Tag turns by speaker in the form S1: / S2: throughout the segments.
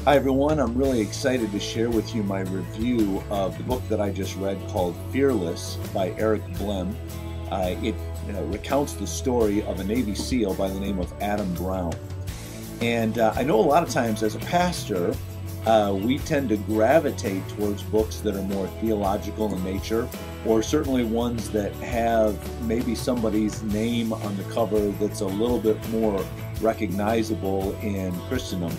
S1: Hi everyone, I'm really excited to share with you my review of the book that I just read called Fearless by Eric Blem. It recounts the story of a Navy SEAL by the name of Adam Brown. And I know a lot of times as a pastor, we tend to gravitate towards books that are more theological in nature, or certainly ones that have maybe somebody's name on the cover that's a little bit more recognizable in Christendom.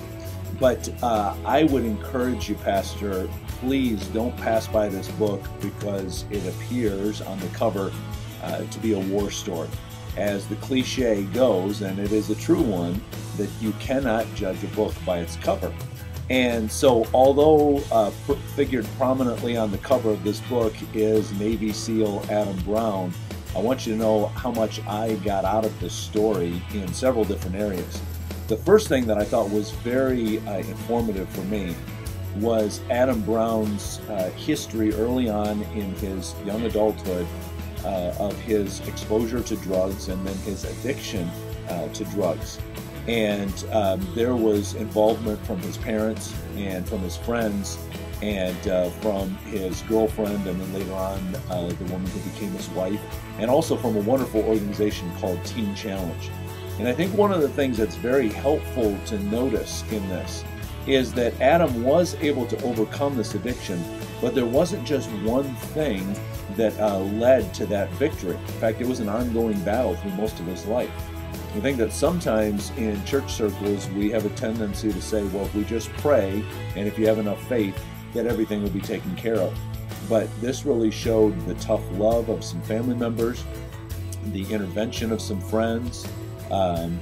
S1: But I would encourage you, Pastor, please don't pass by this book because it appears on the cover to be a war story. As the cliche goes, and it is a true one, that you cannot judge a book by its cover. And so although figured prominently on the cover of this book is Navy SEAL Adam Brown, I want you to know how much I got out of this story in several different areas. The first thing that I thought was very informative for me was Adam Brown's history early on in his young adulthood of his exposure to drugs and then his addiction to drugs. And there was involvement from his parents and from his friends and from his girlfriend, and then later on the woman who became his wife, and also from a wonderful organization called Teen Challenge. And I think one of the things that's very helpful to notice in this is that Adam was able to overcome this addiction, but there wasn't just one thing that led to that victory. In fact, it was an ongoing battle through most of his life. I think that sometimes in church circles we have a tendency to say, well, if we just pray and if you have enough faith, that everything will be taken care of. But this really showed the tough love of some family members, the intervention of some friends,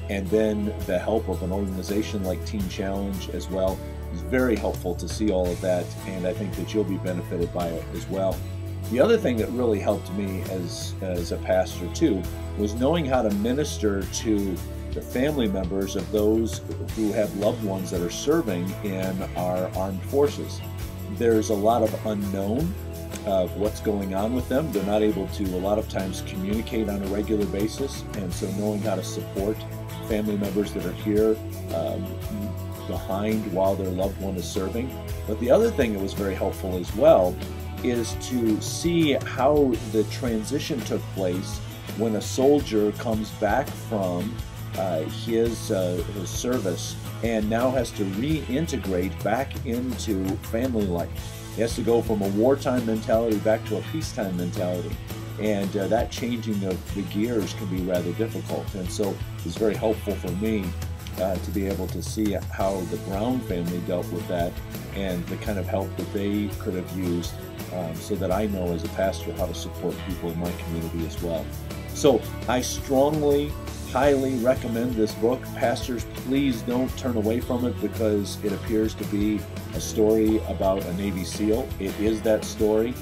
S1: and then the help of an organization like Teen Challenge as well. It's very helpful to see all of that, and I think that you'll be benefited by it as well. The other thing that really helped me as a pastor too was knowing how to minister to the family members of those who have loved ones that are serving in our armed forces. There's a lot of unknown of what's going on with them. They're not able to a lot of times communicate on a regular basis, and so knowing how to support family members that are here behind while their loved one is serving. But the other thing that was very helpful as well is to see how the transition took place when a soldier comes back from his service and now has to reintegrate back into family life. He has to go from a wartime mentality back to a peacetime mentality. And that changing of the gears can be rather difficult. And so it's very helpful for me to be able to see how the Brown family dealt with that and the kind of help that they could have used so that I know as a pastor how to support people in my community as well. So I strongly, highly recommend this book. Pastors, please don't turn away from it because it appears to be a story about a Navy SEAL. It is that story,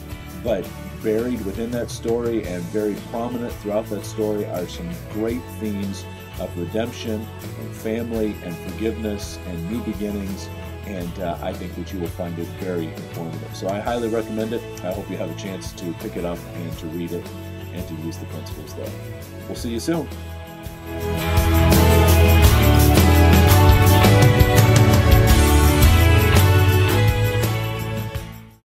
S1: but buried within that story and very prominent throughout that story are some great themes of redemption and family and forgiveness and new beginnings, and I think that you will find it very informative. So I highly recommend it. I hope you have a chance to pick it up and to read it and to use the principles there. We'll see you soon.